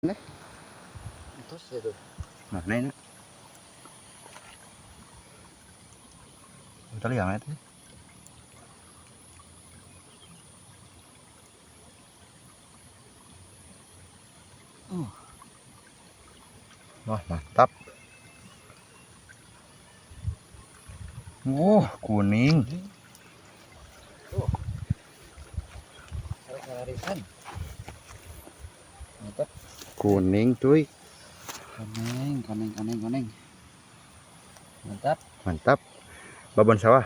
Nih. Terus itu. Mana ini? Kita lihat itu. Wah, mantap. Kuning. Mantap. Kuning, cuy. Kuning. Mantap. Mantap. Babon sawah.